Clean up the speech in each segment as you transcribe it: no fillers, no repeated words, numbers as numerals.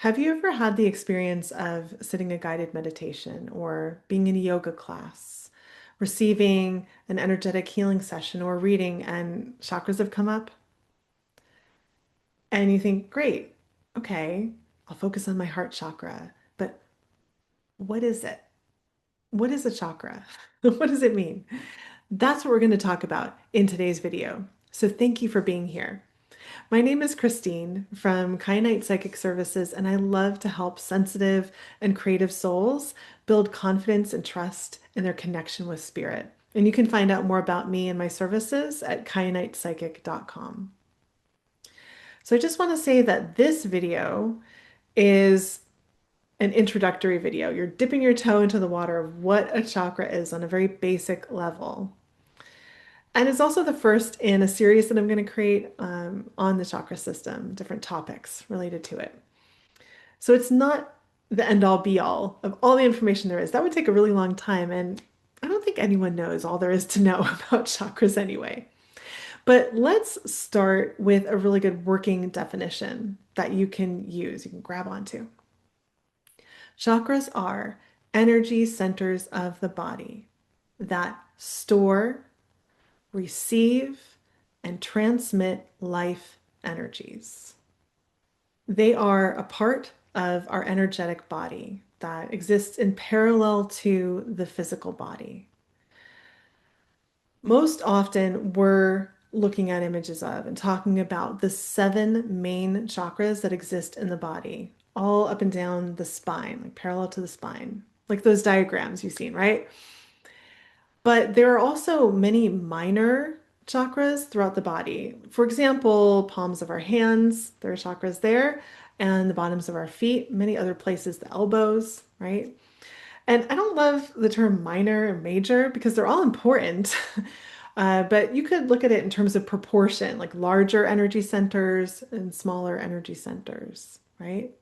Have you ever had the experience of sitting a guided meditation or being in a yoga class, receiving an energetic healing session or reading, and chakras have come up? And you think, great, okay, I'll focus on my heart chakra. But what is it? What is a chakra? What does it mean? That's what we're going to talk about in today's video. So thank you for being here. My name is Christine from Kyanite Psychic Services, and I love to help sensitive and creative souls build confidence and trust in their connection with spirit. And you can find out more about me and my services at kyanitepsychic.com. So I just want to say that this video is an introductory video. You're dipping your toe into the water of what a chakra is on a very basic level. And it's also the first in a series that I'm going to create on the chakra system, different topics related to it. So it's not the end all be all of all the information there is. That would take a really long time. And I don't think anyone knows all there is to know about chakras anyway. But let's start with a really good working definition that you can use, you can grab onto. Chakras are energy centers of the body that store, receive, and transmit life energies. They are a part of our energetic body that exists in parallel to the physical body. Most often, we're looking at images of and talking about the seven main chakras that exist in the body, all up and down the spine, like parallel to the spine, like those diagrams you've seen, right? But there are also many minor chakras throughout the body. For example, palms of our hands, there are chakras there, and the bottoms of our feet, many other places, the elbows, right? And I don't love the term minor and major because they're all important. But you could look at it in terms of proportion, like larger energy centers and smaller energy centers, right?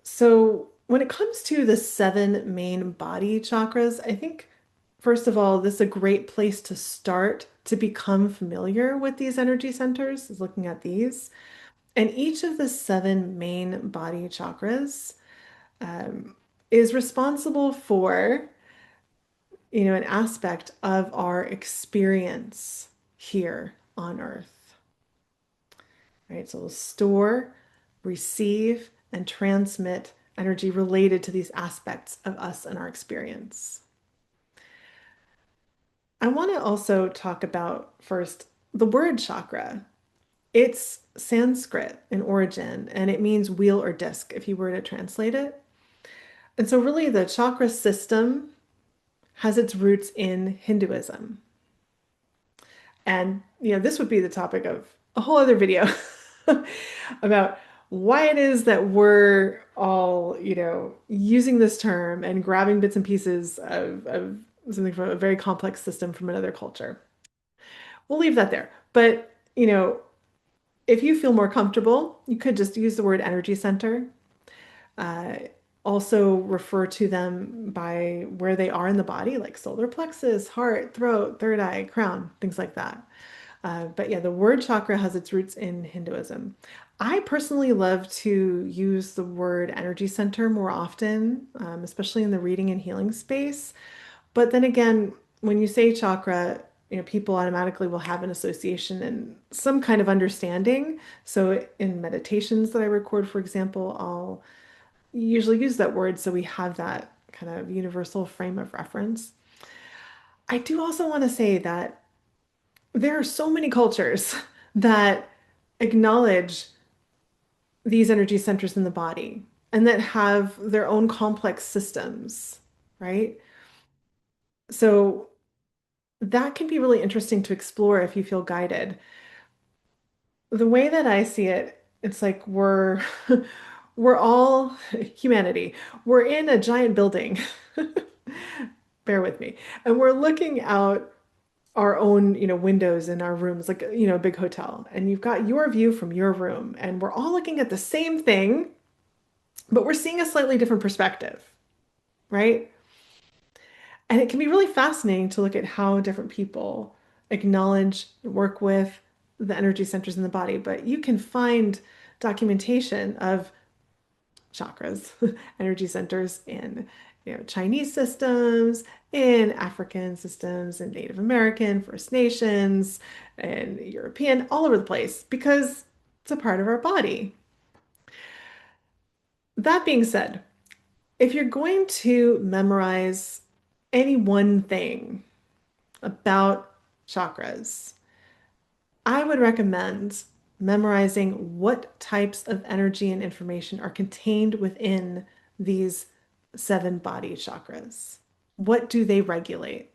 So when it comes to the seven main body chakras, I think, first of all, this is a great place to start to become familiar with these energy centers, is looking at these. And each of the seven main body chakras um, is responsible for, an aspect of our experience here on Earth, right? So we'll store, receive, and transmit energy related to these aspects of us and our experience. I want to also talk about first the word chakra. It's Sanskrit in origin, and it means wheel or disc if you were to translate it. And so, really, the chakra system has its roots in Hinduism. And, this would be the topic of a whole other video about why it is that we're all, using this term and grabbing bits and pieces of something from a very complex system from another culture. We'll leave that there. But, if you feel more comfortable, you could just use the word energy center. Uh, Also refer to them by where they are in the body, like solar plexus, heart, throat, third eye, crown, things like that. But yeah, the word chakra has its roots in Hinduism. I personally love to use the word energy center more often, especially in the reading and healing space. But then again, when you say chakra, people automatically will have an association and some kind of understanding. So in meditations that I record, for example, I'll usually use that word so we have that kind of universal frame of reference. I do also want to say that there are so many cultures that acknowledge these energy centers in the body and that have their own complex systems, right? So that can be really interesting to explore if you feel guided. The way that I see it, it's like we're all humanity. We're in a giant building. Bear with me. And we're looking out our own, windows in our rooms, like, a big hotel. And you've got your view from your room, and we're all looking at the same thing, but we're seeing a slightly different perspective, right? And it can be really fascinating to look at how different people acknowledge, work with the energy centers in the body. But you can find documentation of chakras, energy centers in Chinese systems, in African systems, in Native American, First Nations, and European, all over the place because it's a part of our body. That being said, if you're going to memorize any one thing about chakras, I would recommend memorizing what types of energy and information are contained within these seven body chakras. What do they regulate?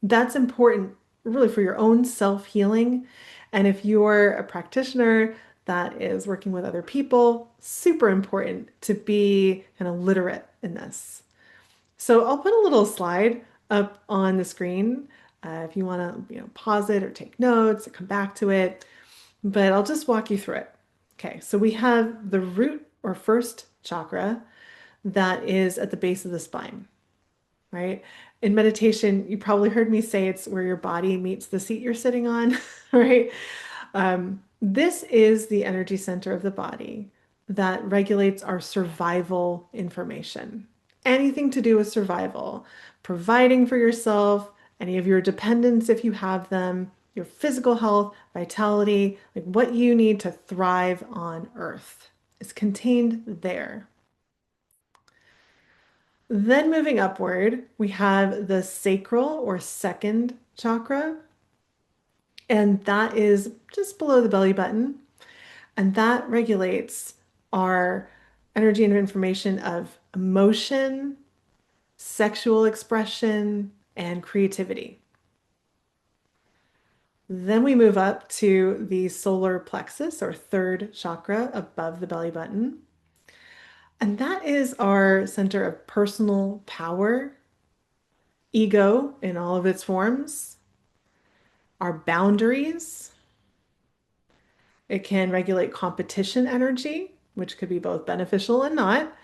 That's important really for your own self-healing. And if you're a practitioner that is working with other people, super important to be kind of literate in this. So I'll put a little slide up on the screen if you want to, pause it or take notes or come back to it, but I'll just walk you through it. Okay, so we have the root or first chakra that is at the base of the spine, right? In meditation, you probably heard me say it's where your body meets the seat you're sitting on, right? This is the energy center of the body that regulates our survival information. Anything to do with survival, providing for yourself, any of your dependents if you have them, your physical health, vitality, like what you need to thrive on earth is contained there. Then moving upward, we have the sacral or second chakra, and that is just below the belly button. And that regulates our energy and information of emotion, sexual expression, and creativity. Then we move up to the solar plexus or third chakra above the belly button. And that is our center of personal power, ego in all of its forms, our boundaries. It can regulate competition energy, which could be both beneficial and not.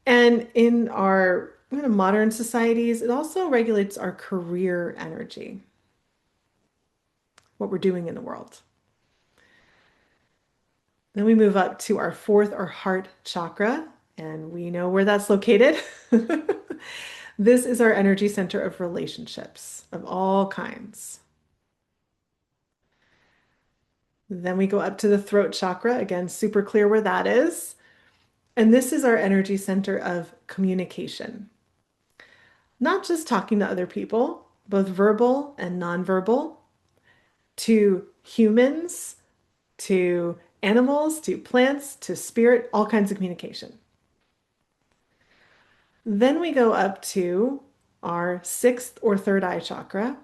And in our modern societies, it also regulates our career energy, what we're doing in the world. Then we move up to our fourth or heart chakra, and we know where that's located. This is our energy center of relationships of all kinds. Then we go up to the throat chakra, again, super clear where that is. And this is our energy center of communication. Not just talking to other people, both verbal and nonverbal, to humans, to animals, to plants, to spirit, all kinds of communication. Then we go up to our sixth or third eye chakra.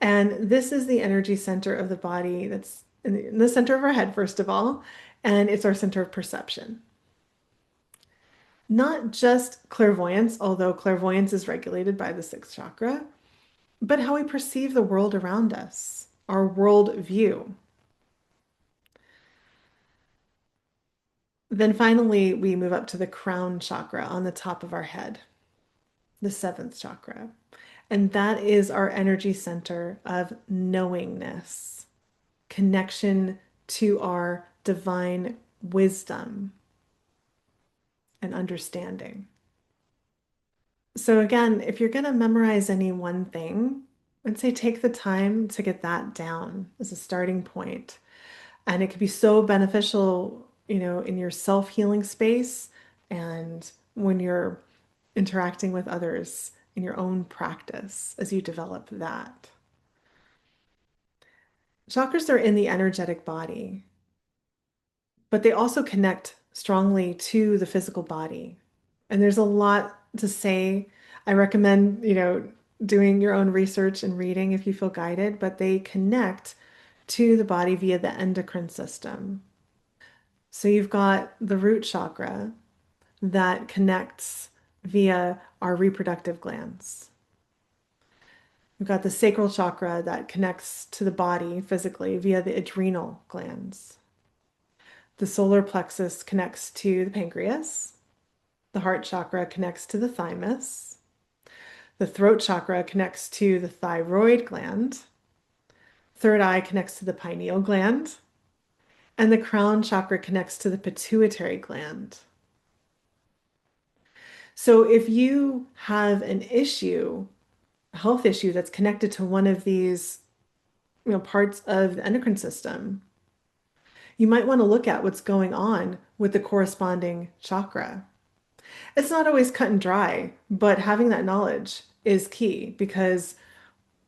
And this is the energy center of the body that's in the center of our head, first of all, and it's our center of perception. Not just clairvoyance, although clairvoyance is regulated by the sixth chakra, but how we perceive the world around us, our world view. Then finally, we move up to the crown chakra on the top of our head, the seventh chakra. And that is our energy center of knowingness, connection to our divine wisdom and understanding. So again, if you're going to memorize any one thing, I'd say take the time to get that down as a starting point. And it could be so beneficial, in your self-healing space and when you're interacting with others in your own practice as you develop that. Chakras are in the energetic body, but they also connect strongly to the physical body. And there's a lot to say. I recommend, doing your own research and reading if you feel guided, but they connect to the body via the endocrine system. So you've got the root chakra that connects via our reproductive glands. We've got the sacral chakra that connects to the body physically via the adrenal glands. The solar plexus connects to the pancreas. The heart chakra connects to the thymus. The throat chakra connects to the thyroid gland. Third eye connects to the pineal gland. And the crown chakra connects to the pituitary gland. So if you have an issue, a health issue that's connected to one of these, parts of the endocrine system, you might want to look at what's going on with the corresponding chakra. It's not always cut and dry, but having that knowledge is key because,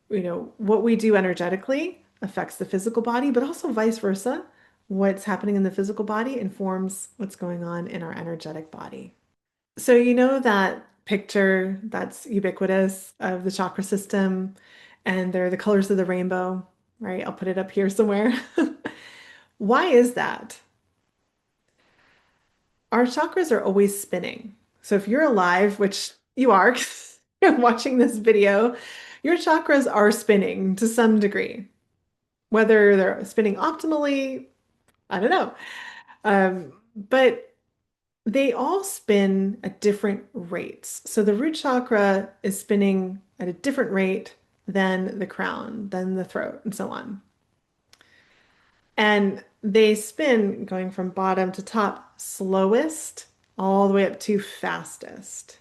what we do energetically affects the physical body, but also vice versa. What's happening in the physical body informs what's going on in our energetic body. So, that picture that's ubiquitous of the chakra system, and they're the colors of the rainbow, right? I'll put it up here somewhere. Why is that? Our chakras are always spinning. So if you're alive, which you are, 'cause you're watching this video, your chakras are spinning to some degree. Whether they're spinning optimally, I don't know. But they all spin at different rates. So the root chakra is spinning at a different rate than the crown, than the throat, and so on. And they spin going from bottom to top, slowest, all the way up to fastest.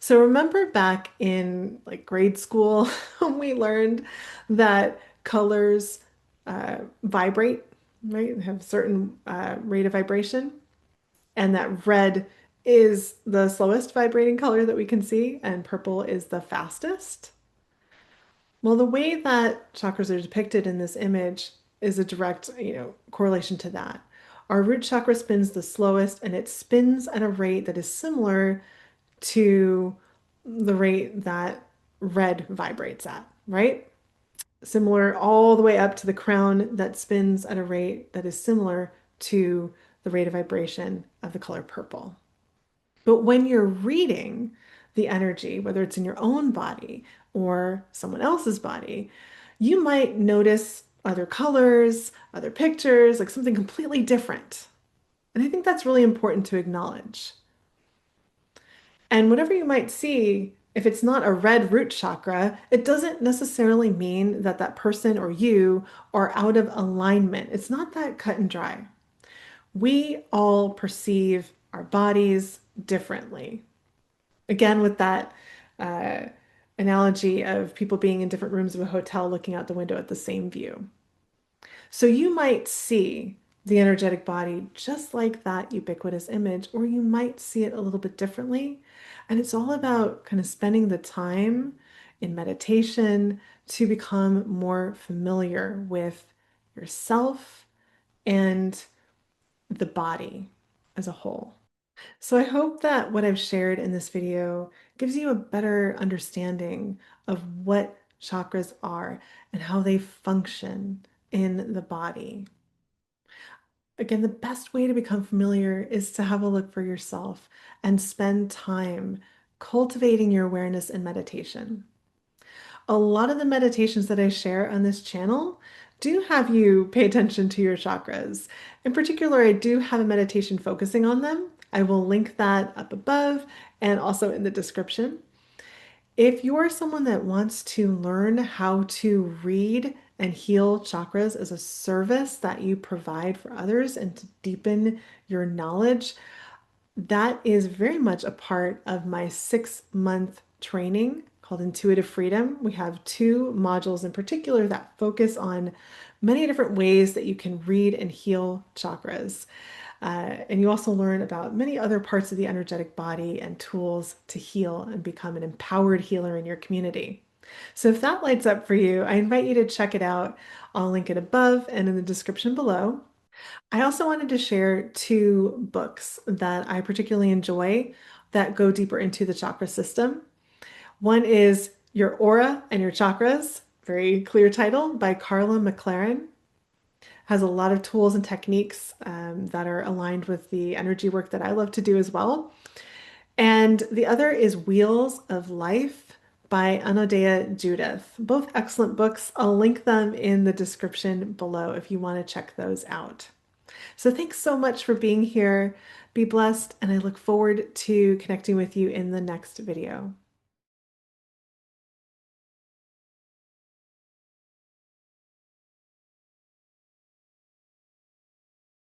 So remember back in like grade school when we learned that colors vibrate, right? They have a certain rate of vibration, and that red is the slowest vibrating color that we can see, and purple is the fastest. Well, the way that chakras are depicted in this image is a direct, correlation to that. Our root chakra spins the slowest, and it spins at a rate that is similar to the rate that red vibrates at, right? Similar all the way up to the crown that spins at a rate that is similar to the rate of vibration of the color purple. But when you're reading the energy, whether it's in your own body or someone else's body, you might notice other colors, other pictures, like something completely different. And I think that's really important to acknowledge. And whatever you might see, if it's not a red root chakra, it doesn't necessarily mean that that person or you are out of alignment. It's not that cut and dry. We all perceive our bodies differently. Again, with that uh, analogy of people being in different rooms of a hotel looking out the window at the same view. So you might see the energetic body just like that ubiquitous image, or you might see it a little bit differently. And it's all about kind of spending the time in meditation to become more familiar with yourself and the body as a whole. So I hope that what I've shared in this video gives you a better understanding of what chakras are and how they function in the body. Again, the best way to become familiar is to have a look for yourself and spend time cultivating your awareness in meditation. A lot of the meditations that I share on this channel do have you pay attention to your chakras. In particular, I do have a meditation focusing on them. I will link that up above and also in the description. If you are someone that wants to learn how to read and heal chakras as a service that you provide for others and to deepen your knowledge, that is very much a part of my 6-month training called Intuitive Freedom. We have 2 modules in particular that focus on many different ways that you can read and heal chakras. And you also learn about many other parts of the energetic body and tools to heal and become an empowered healer in your community. So if that lights up for you, I invite you to check it out. I'll link it above and in the description below. I also wanted to share 2 books that I particularly enjoy that go deeper into the chakra system. One is Your Aura and Your Chakras, very clear title, by Carla McLaren. Has a lot of tools and techniques that are aligned with the energy work that I love to do as well. And the other is Wheels of Life by Anodea Judith. Both excellent books. I'll link them in the description below if you want to check those out. So thanks so much for being here. Be blessed, and I look forward to connecting with you in the next video.